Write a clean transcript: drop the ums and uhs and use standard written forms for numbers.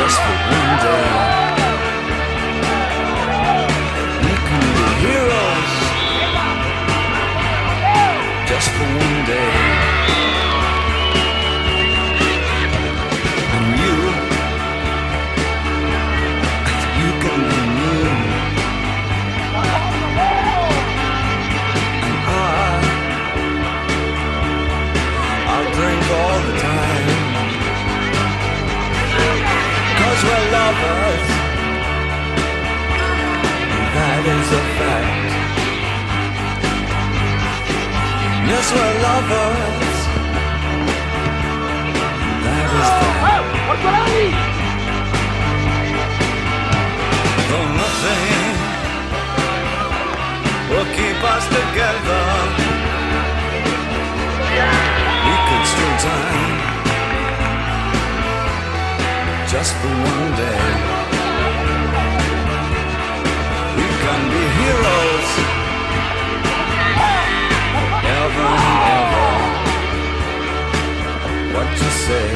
just for one day. We can be heroes just for one day. And you can be me. And I'll drink all the time. 'Cause we're lovers, that is a fact. Yes, we're lovers, that is that. Though nothing will keep us together, we could steal time just for one day. We can be heroes ever and ever. What you say?